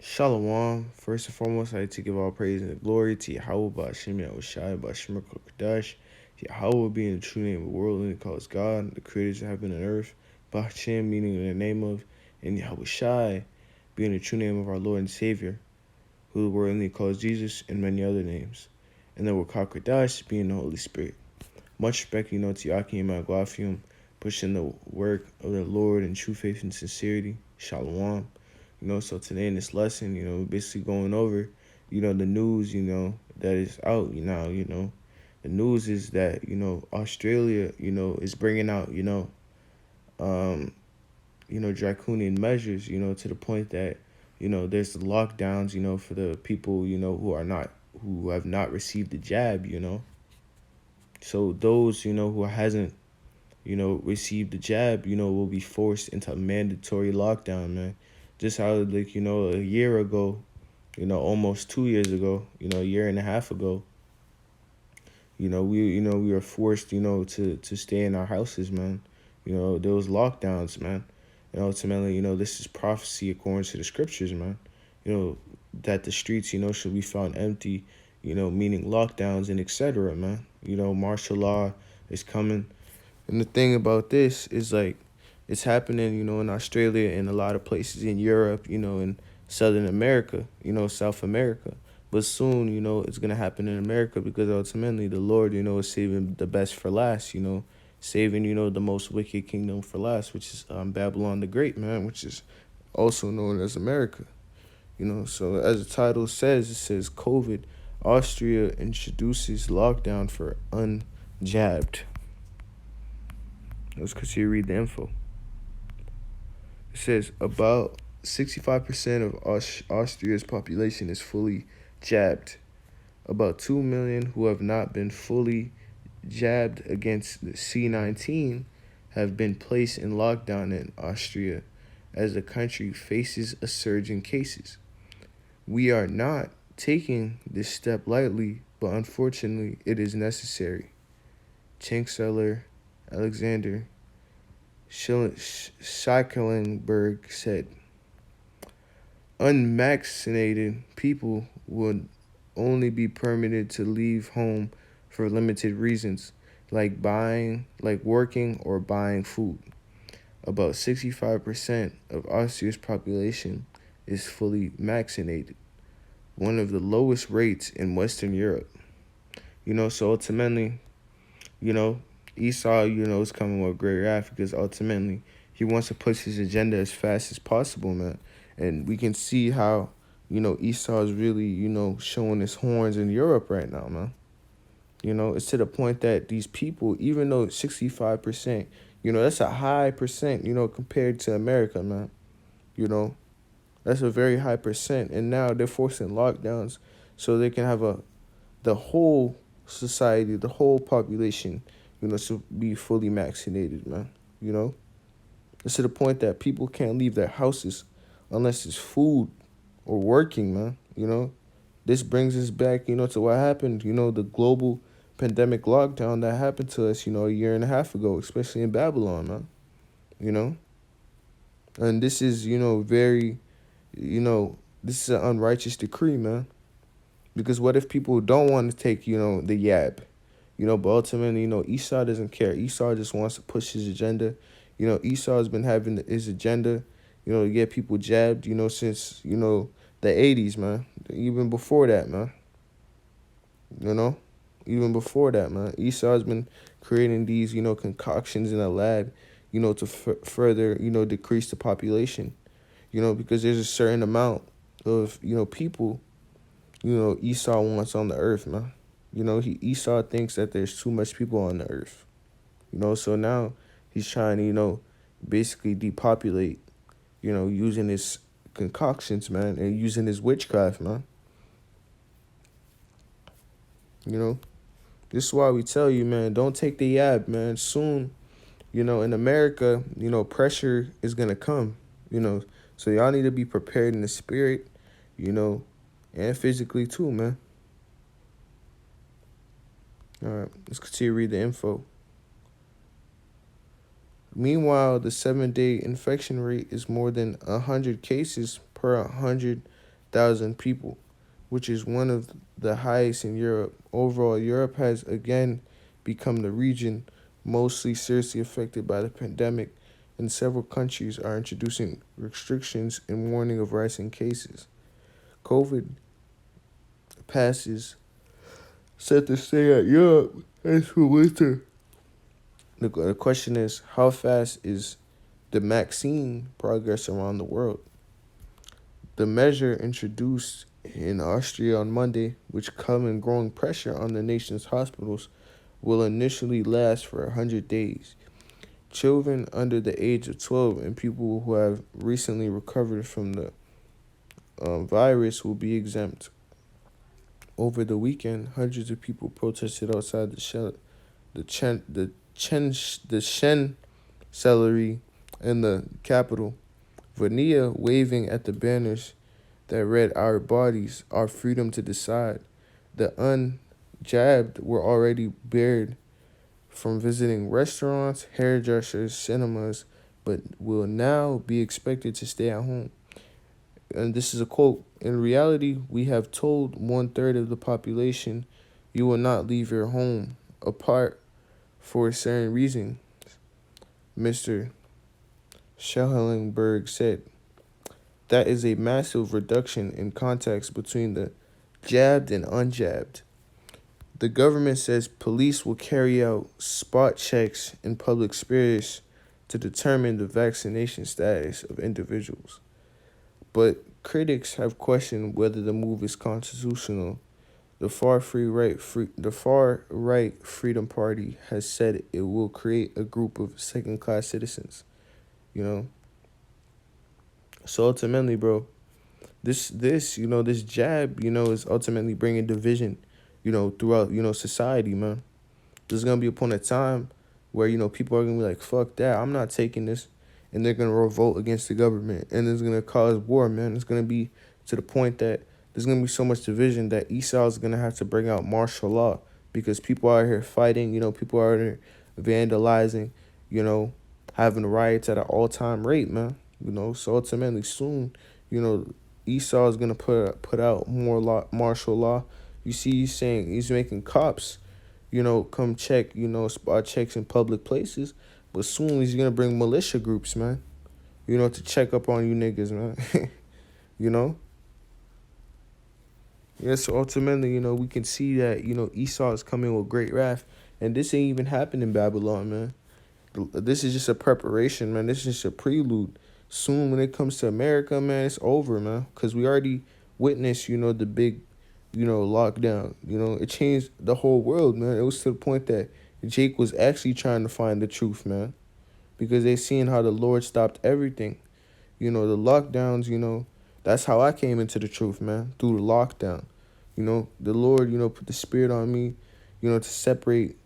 Shalom. First and foremost, I like to give all praise and glory to Yahweh Ba'Shem Yahushai Ba'Shem Kodash. Yahweh being the true name of the world and it calls God, the creators of heaven and earth. Ba'Shem meaning in the name of, and Yahushai being the true name of our Lord and Savior, who the world only calls Jesus and many other names. And then Kodash being the Holy Spirit. Much respect, to Yaki and Magwafium, pushing the work of the Lord in true faith and sincerity. Shalom. So today in this lesson, we're basically going over, the news, that is out, the news is that, Australia, is bringing out, um, draconian measures, to the point that, there's lockdowns, for the people, who have not received the jab, So those, who hasn't, received the jab, will be forced into a mandatory lockdown, man. Just how, like, a year ago, almost 2 years ago, a year and a half ago, we were forced, to stay in our houses, man. There was lockdowns, man. And ultimately, this is prophecy according to the scriptures, man. That the streets, should be found empty, meaning lockdowns and etc., man. Martial law is coming. And the thing about this is like it's happening, in Australia and a lot of places in Europe, in Southern America, South America. But soon, it's gonna happen in America because ultimately the Lord, is saving the best for last, saving, the most wicked kingdom for last, which is Babylon the Great, man, which is also known as America. So as the title says, it says COVID, Austria introduces lockdown for unjabbed. Let's continue to read the info. It says about 65% of Austria's population is fully jabbed. About 2 million who have not been fully jabbed against the C-19 have been placed in lockdown in Austria as the country faces a surge in cases. We are not taking this step lightly, but unfortunately it is necessary. Chancellor Alexander Schickelenberg said. Unvaccinated people would only be permitted to leave home for limited reasons, like working or buying food. About 65% of Austria's population is fully vaccinated, one of the lowest rates in Western Europe. So ultimately, Esau, is coming with great wrath because ultimately he wants to push his agenda as fast as possible, man. And we can see how, Esau is really, showing his horns in Europe right now, man. It's to the point that these people, even though 65%, that's a high percent, compared to America, man. That's a very high percent. And now they're forcing lockdowns so they can have the whole society, the whole population, to be fully vaccinated, man. It's to the point that people can't leave their houses unless it's food or working, man. This brings us back, to what happened, the global pandemic lockdown that happened to us, a year and a half ago, especially in Babylon, man. And this is, very, this is an unrighteous decree, man. Because what if people don't want to take, the yab? But ultimately, Esau doesn't care. Esau just wants to push his agenda. Esau has been having his agenda, to get people jabbed, since, the 80s, man. Even before that, man. Even before that, man. Esau has been creating these, concoctions in a lab, to further, decrease the population. Because there's a certain amount of, people, Esau wants on the earth, man. Esau thinks that there's too much people on the earth. So now he's trying to, basically depopulate, using his concoctions, man, and using his witchcraft, man. This is why we tell you, man, don't take the yab, man. Soon, in America, pressure is going to come, So y'all need to be prepared in the spirit, and physically too, man. All right, let's continue to read the info. Meanwhile, the 7-day infection rate is more than 100 cases per 100 people, which is one of the highest in Europe. Overall, Europe has again become the region mostly seriously affected by the pandemic, and several countries are introducing restrictions and warning of rising cases. COVID passes set to stay at Europe as for winter. The question is, how fast is the vaccine progress around the world? The measure introduced in Austria on Monday, which come in growing pressure on the nation's hospitals, will initially last for 100 days. Children under the age of 12 and people who have recently recovered from the virus will be exempt. Over the weekend, hundreds of people protested outside the Shen Celery in the capital, Vania waving at the banners that read "Our bodies, our freedom to decide." The unjabbed were already barred from visiting restaurants, hairdressers, cinemas, but will now be expected to stay at home. And this is a quote: "In reality, we have told 1/3 of the population, you will not leave your home apart for a certain reason," Mr. Schellenberg said. That is a massive reduction in context between the jabbed and unjabbed. The government says police will carry out spot checks in public spaces to determine the vaccination status of individuals. But critics have questioned whether the move is constitutional. The far right Freedom Party has said it will create a group of second class citizens. You know, so ultimately, bro, this jab, is ultimately bringing division, throughout society, man. There's gonna be a point of time where people are gonna be like, "Fuck that, I'm not taking this," and they're gonna revolt against the government, and it's gonna cause war, man. It's gonna be to the point that there's gonna be so much division that Esau is gonna have to bring out martial law because people are here fighting. People are here vandalizing. You know, having riots at an all-time rate, man. So ultimately soon, you know, Esau is gonna put out more martial law. You see, he's saying he's making cops come check, spot checks in public places. But soon he's gonna bring militia groups, man, to check up on you niggas, man. you know? Yeah, so ultimately, we can see that, Esau is coming with great wrath. And this ain't even happened in Babylon, man. This is just a preparation, man. This is just a prelude. Soon, when it comes to America, man, it's over, man. Because we already witnessed, the big lockdown. It changed the whole world, man. It was to the point that Jake was actually trying to find the truth, man, because they seen how the Lord stopped everything. The lockdowns, that's how I came into the truth, man, through the lockdown. The Lord, put the spirit on me, to separate,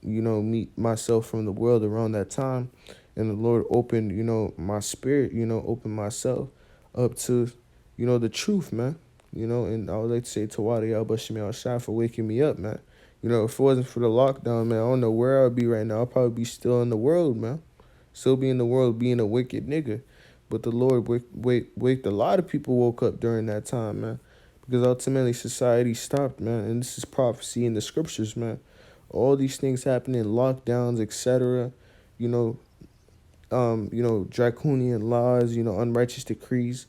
myself from the world around that time. And the Lord opened, my spirit, opened myself up to, the truth, man. And I would like to say Tawada Yalbashimi Al-Shai for waking me up, man. If it wasn't for the lockdown, man, I don't know where I would be right now. I'll probably be still in the world, man. Still be in the world being a wicked nigga. But the Lord waked a lot of people woke up during that time, man. Because ultimately society stopped, man. And this is prophecy in the scriptures, man. All these things happening, lockdowns, etc. Draconian laws, unrighteous decrees,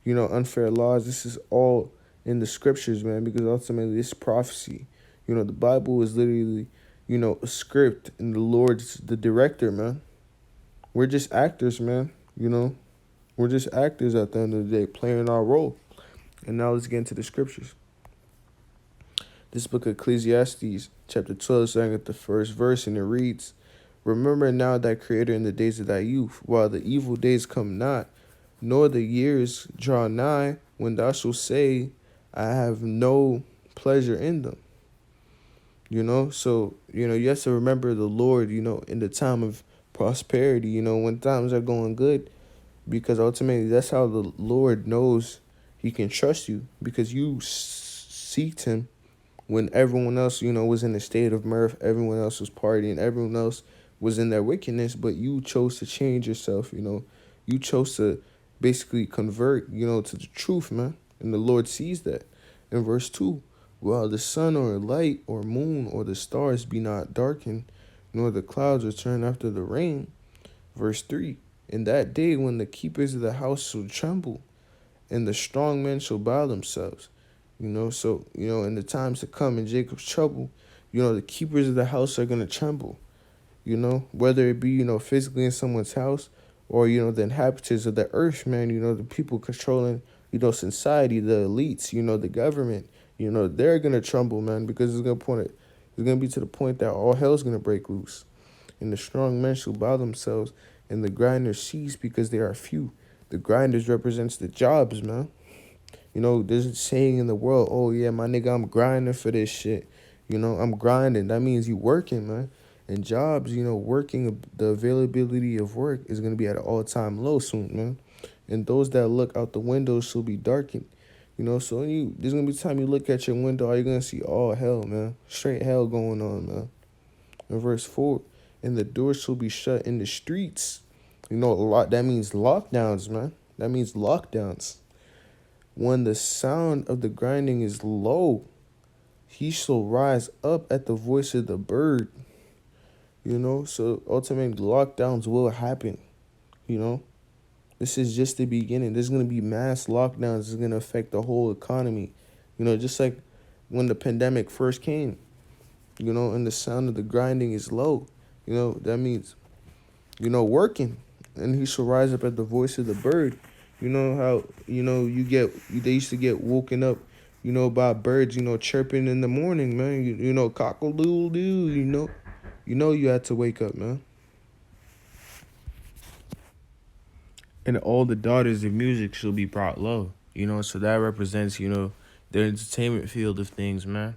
unfair laws. This is all in the scriptures, man, because ultimately this prophecy. The Bible is literally, a script, and the Lord's the director, man. We're just actors, man. We're just actors at the end of the day, playing our role. And now let's get into the scriptures. This book of Ecclesiastes, chapter 12, starting at the first verse, and it reads, "Remember now thy Creator in the days of thy youth, while the evil days come not, nor the years draw nigh, when thou shalt say, I have no pleasure in them." So, you have to remember the Lord, in the time of prosperity, when times are going good, because ultimately that's how the Lord knows he can trust you, because you seeked him when everyone else, was in a state of mirth, everyone else was partying, everyone else was in their wickedness, but you chose to change yourself, you chose to basically convert, to the truth, man. And the Lord sees that. In verse 2, while the sun or light or moon or the stars be not darkened, nor the clouds return after the rain. Verse 3, in that day when the keepers of the house shall tremble, and the strong men shall bow themselves. So, in the times to come in Jacob's trouble, the keepers of the house are going to tremble, whether it be, physically in someone's house or, the inhabitants of the earth, man, the people controlling, society, the elites, the government, they're going to tremble, man, because it's going to be to the point that all hell's going to break loose. And the strong men shall bow themselves, and the grinders cease because they are few. The grinders represents the jobs, man. There's a saying in the world, oh yeah, my nigga, I'm grinding for this shit. I'm grinding. That means you working, man. And jobs, working, the availability of work is gonna be at an all-time low soon, man. And those that look out the windows shall be darkened. So there's gonna be time you look at your window, all you're gonna see all hell, man. Straight hell going on, man. In verse 4, and the doors shall be shut in the streets. A lot that means lockdowns, man. That means lockdowns. When the sound of the grinding is low, he shall rise up at the voice of the bird. So ultimately lockdowns will happen. You know, this is just the beginning. There's gonna be mass lockdowns. It's gonna affect the whole economy. Just like when the pandemic first came. And the sound of the grinding is low. That means working, and he shall rise up at the voice of the bird. You know how they used to get woken up, by birds, chirping in the morning, man. Cock a doodle doo. You had to wake up, man. And all the daughters of music shall be brought low. So that represents the entertainment field of things, man.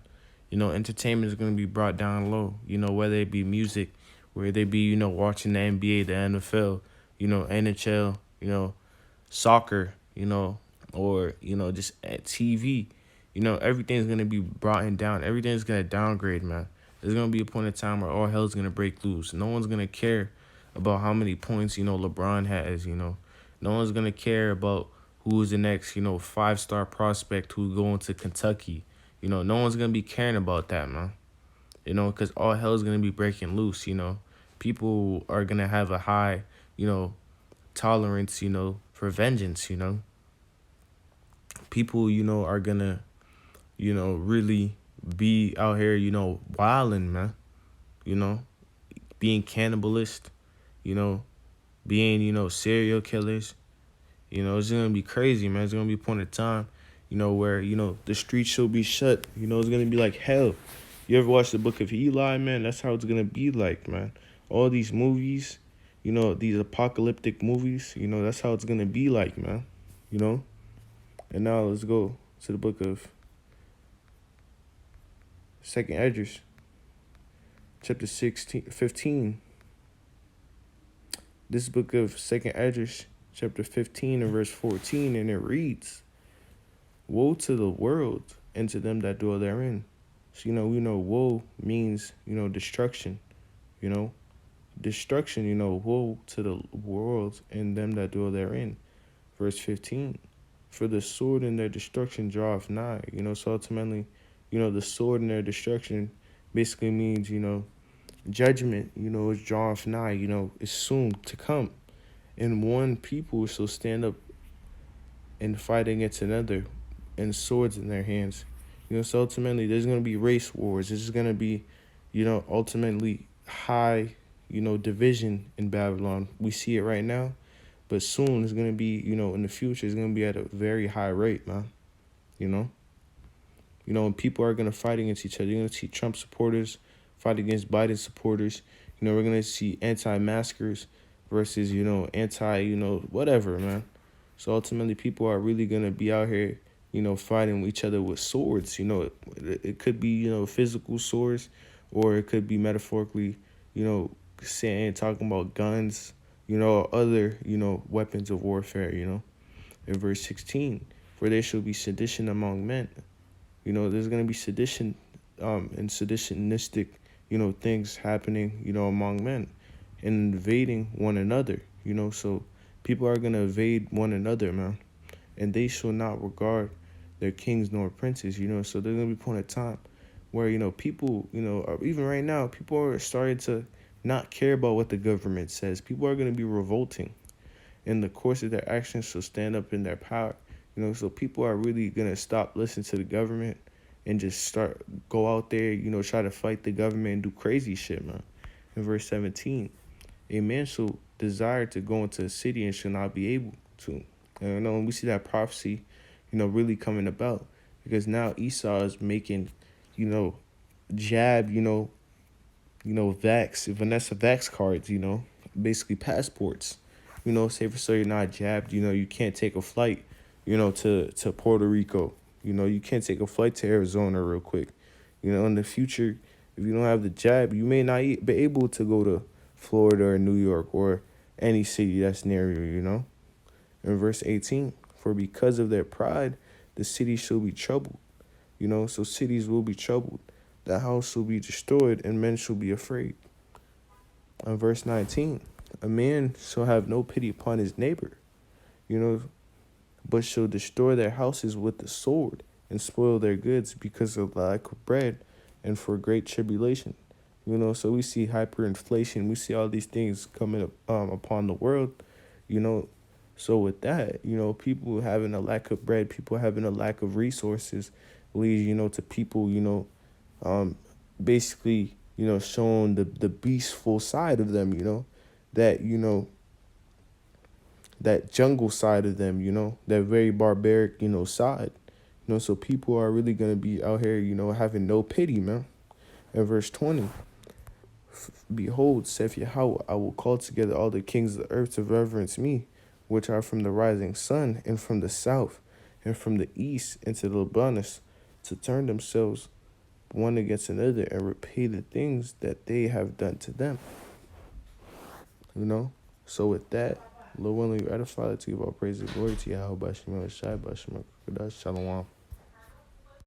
Entertainment is gonna be brought down low. Whether it be music, whether it be watching the NBA, the NFL, NHL, soccer, or just at TV, everything's gonna be brought down. Everything's gonna downgrade, man. There's gonna be a point in time where all hell's gonna break loose. No one's gonna care about how many points LeBron has. No one's gonna care about who's the next 5-star prospect who's going to Kentucky. No one's gonna be caring about that, man. Because all hell's gonna be breaking loose. People are gonna have a high, tolerance, for vengeance. People, are gonna, really be out here, wilding, man. Being cannibalist, you know, being, serial killers. It's gonna be crazy, man. It's gonna be a point of time, where, the streets shall be shut. It's gonna be like hell. You ever watch the Book of Eli, man? That's how it's gonna be like, man. All these movies, these apocalyptic movies, that's how it's gonna be like, man. And now let's go to the book of 2nd Esdras, chapter 15. This book of 2nd Esdras, chapter 15 and verse 14, and it reads, woe to the world and to them that dwell therein. So, we know woe means, destruction, destruction, woe to the world and them that dwell therein. Verse 15, for the sword in their destruction draweth nigh. So ultimately, the sword in their destruction basically means, judgment, is draweth nigh, is soon to come. And one people shall stand up and fight against another, and swords in their hands. So ultimately there's going to be race wars. This is going to be, ultimately high, division in Babylon. We see it right now, but soon it's going to be, in the future, it's going to be at a very high rate, man. And people are going to fight against each other. You're going to see Trump supporters fight against Biden supporters. We're going to see anti-maskers versus, anti, whatever, man. So ultimately people are really going to be out here, fighting each other with swords. It could be, physical swords, or it could be metaphorically, talking about guns, other, weapons of warfare, In verse 16, for there shall be sedition among men. There's going to be sedition, and seditionistic, things happening, among men, and invading one another, So people are going to invade one another, man. And they shall not regard, their kings nor princes, so there's gonna be a point of time where, people, or even right now, people are starting to not care about what the government says. People are gonna be revolting in the course of their actions, so stand up in their power. So people are really gonna stop listening to the government and just start go out there, try to fight the government and do crazy shit, man. In verse 17, a man shall desire to go into a city and shall not be able to. And we see that prophecy, really coming about, because now Esau is making, you know, jab, Vanessa Vax cards, basically passports. Say for so you're not jabbed, you can't take a flight, to Puerto Rico. You can't take a flight to Arizona real quick. In the future, if you don't have the jab, you may not be able to go to Florida or New York or any city that's near you. In verse 18, for because of their pride, the city shall be troubled. So cities will be troubled. The house shall be destroyed, and men shall be afraid. In verse 19, a man shall have no pity upon his neighbor, you know, but shall destroy their houses with the sword and spoil their goods because of lack of bread and for great tribulation. So we see hyperinflation. We see all these things coming up, upon the world, you know. So with that, people having a lack of bread, people having a lack of resources leads, to people, um, basically, showing the beastful side of them, that, that jungle side of them, that very barbaric, side. So people are really going to be out here, having no pity, man. In verse 20, behold, saith Yahweh, I will call together all the kings of the earth to reverence me, which are from the rising sun, and from the south, and from the east, into the Libanus, to turn themselves one against another and repay the things that they have done to them. So with that, Lord willing, you edify to give all praise and glory to Yahweh, Bashim, Shai, Bashim, Shalom.